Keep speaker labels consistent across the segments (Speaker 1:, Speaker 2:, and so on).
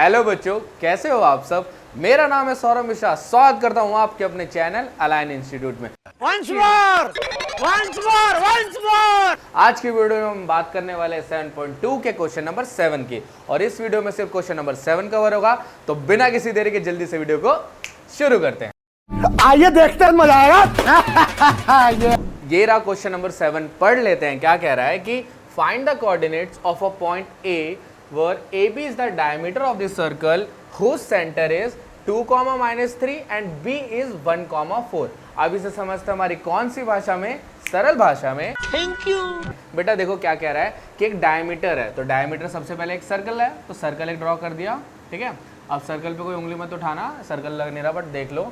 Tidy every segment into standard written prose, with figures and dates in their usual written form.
Speaker 1: Hello बच्चों, कैसे हो आप सब। मेरा नाम है सौरभ मिश्रा। स्वागत करता हूं आपके अपने चैनल अलाइन इंस्टीट्यूट में।
Speaker 2: Once more! Once more! Once more!
Speaker 1: आज की वीडियो में हम बात करने वाले हैं 7.2 के क्वेश्चन नंबर 7 की, और इस वीडियो में सिर्फ क्वेश्चन नंबर 7 कवर होगा। तो बिना किसी देरी के जल्दी से वीडियो को शुरू करते हैं।
Speaker 2: आइए देखते हैं, मजा आएगा।
Speaker 1: ये रहा क्वेश्चन नंबर 7। पढ़ लेते हैं क्या कह रहा है कि find the coordinates of a point A where AB is the diameter of the circle whose center is 2, -3 and B is 1, 4। अब इसे समझते हमारी कौन सी भाषा में, सरल भाषा में।
Speaker 2: Thank you.
Speaker 1: बेटा देखो क्या कह रहा है कि एक डायमीटर है, तो डायमीटर सबसे पहले एक सर्कल है, तो सर्कल एक ड्रॉ कर दिया, ठीक है। अब सर्कल पे कोई उंगली मत उठाना, सर्कल लग नहीं रहा, बट देख लो।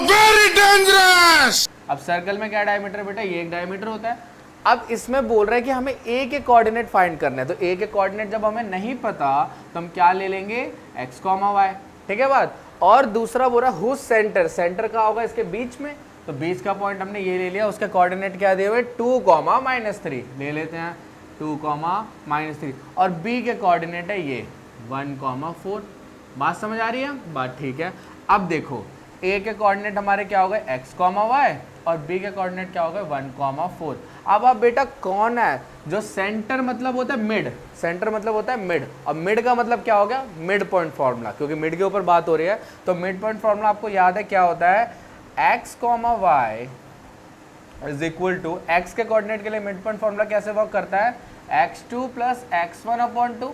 Speaker 2: Very dangerous.
Speaker 1: अब सर्कल में क्या डायमीटर बेटा, ये एक डायमीटर होता है। अब इसमें बोल रहा है कि हमें ए के कोऑर्डिनेट फाइंड करने हैं, तो ए के कोऑर्डिनेट जब हमें नहीं पता तो हम क्या ले लेंगे, x, y, ठीक है बात। और दूसरा बोल रहा है हुज सेंटर, सेंटर का होगा इसके बीच में, तो बीच का पॉइंट हमने ये ले लिया, उसके कोऑर्डिनेट क्या दिए हुए 2, -3 ले लेते हैं, 2, -3। और b के कोऑर्डिनेट है ये 1, 4। बात समझ आ रही है, बात ठीक है। अब देखो a के कोऑर्डिनेट हमारे क्या हो गए x, y, और b के कोऑर्डिनेट क्या हो गए 1, 4। अब बेटा कौन है जो सेंटर मतलब होता है मिड, सेंटर मतलब होता है मिड, और मिड का मतलब क्या हो गया, मिड पॉइंट फार्मूला, क्योंकि मिड के ऊपर बात हो रही है। तो मिड पॉइंट फार्मूला आपको याद है क्या होता है, x, y is equal to, x के कोऑर्डिनेट के लिए मिड पॉइंट फार्मूला कैसे वर्क करता है, x2 + x1/2।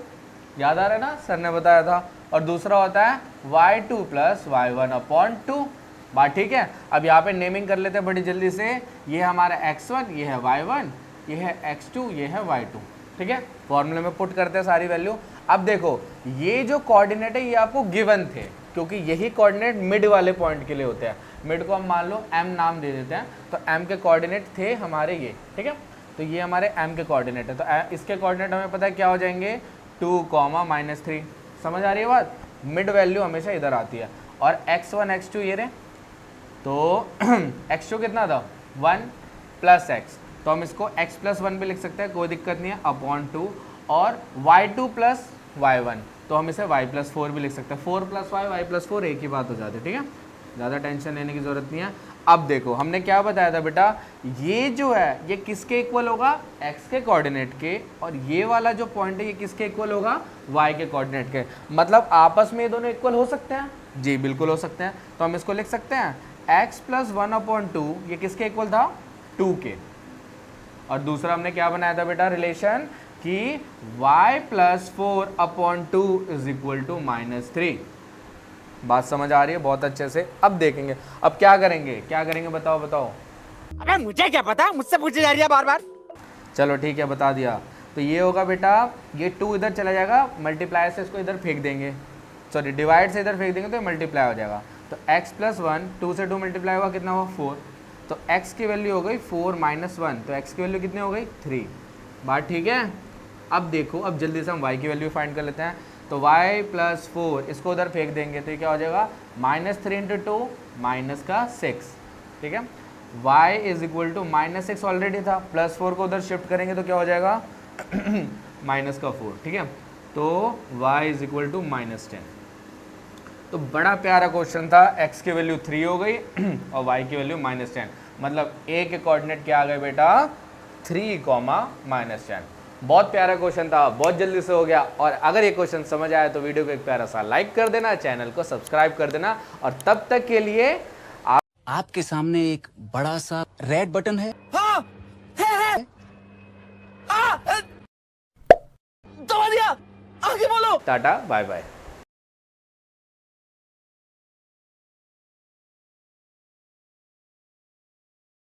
Speaker 1: याद आ रहा है ना, सर ने बताया था। और दूसरा होता है y2 + y1/2। बात ठीक है। अब यहाँ पे नेमिंग कर लेते हैं बड़ी जल्दी से। ये हमारा x1, ये है y1, ये है x2, ये है y2, ठीक है। फॉर्मूले में पुट करते हैं सारी वैल्यू। अब देखो ये जो कोऑर्डिनेट है ये आपको गिवन थे, क्योंकि यही कोऑर्डिनेट मिड वाले पॉइंट के लिए होते हैं। मिड को हम मान लो m नाम दे देते हैं, तो m के कोऑर्डिनेट थे हमारे ये, ठीक है। तो ये हमारे m के कोऑर्डिनेट है, तो इसके कोऑर्डिनेट हमें पता है क्या हो जाएंगे, 2, -3। समझ आ रही है बात। मिड वैल्यू हमेशा इधर आती है। और x1, x2 ये रहे, तो x2 कितना था 1 + x, तो हम इसको x + 1 भी लिख सकते हैं, कोई दिक्कत नहीं है, /2। और y2 + y1, तो हम इसे y + 4 भी लिख सकते हैं। 4 + y + 4 एक ही बात हो जाती है, ठीक है। ज़्यादा टेंशन लेने की ज़रूरत नहीं है। अब देखो हमने क्या बताया था बेटा, ये जो है ये किसके इक्वल होगा, x के कोऑर्डिनेट के, और ये वाला जो पॉइंट है ये किसके इक्वल होगा, y के कोऑर्डिनेट के। मतलब आपस में ये दोनों इक्वल हो सकते हैं, जी बिल्कुल हो सकते हैं। तो हम इसको लिख सकते हैं x + 1/2, ये किसके इक्वल था, 2 के। और दूसरा हमने क्या बनाया था बेटा रिलेशन, कि y + 4/2 = -3। बात समझ आ रही है बहुत अच्छे से। अब देखेंगे अब क्या करेंगे बताओ।
Speaker 2: अबे मुझे क्या पता, मुझसे पूछी जा रही है बार बार।
Speaker 1: चलो ठीक है, बता दिया। तो ये होगा बेटा, ये 2 इधर चला जाएगा, मल्टीप्लाई से इसको इधर फेंक देंगे, सॉरी डिवाइड से इधर फेंक देंगे, तो मल्टीप्लाई हो जाएगा। तो x + 1, 2 से 2 मल्टीप्लाई हुआ, कितना हुआ 4। तो x की वैल्यू हो गई 4 - 1, तो x की वैल्यू कितनी हो गई 3। बात ठीक है। अब देखो, अब जल्दी से हम y की वैल्यू फाइंड कर लेते हैं। तो y + 4 इसको उधर फेंक देंगे, तो ये क्या हो जाएगा, -3 × 2 -6, ठीक है। y = -6 ऑलरेडी था, +4 को उधर शिफ्ट करेंगे तो क्या हो जाएगा -4, ठीक है। तो y = -10। तो बड़ा प्यारा क्वेश्चन था। x की वैल्यू 3 हो गई और y की वैल्यू -10, मतलब a के कोऑर्डिनेट क्या आ गए बेटा, 3, -10। बहुत प्यारा क्वेश्चन था, बहुत जल्दी से हो गया। और अगर ये क्वेश्चन समझ आया तो वीडियो को एक प्यारा सा लाइक कर देना, चैनल को सब्सक्राइब कर देना, और तब तक के लिए
Speaker 3: आपके सामने एक बड़ा सा रेड बटन है।
Speaker 2: हाँ, है। दबा दिया, आगे बोलो।
Speaker 1: Tata bye bye.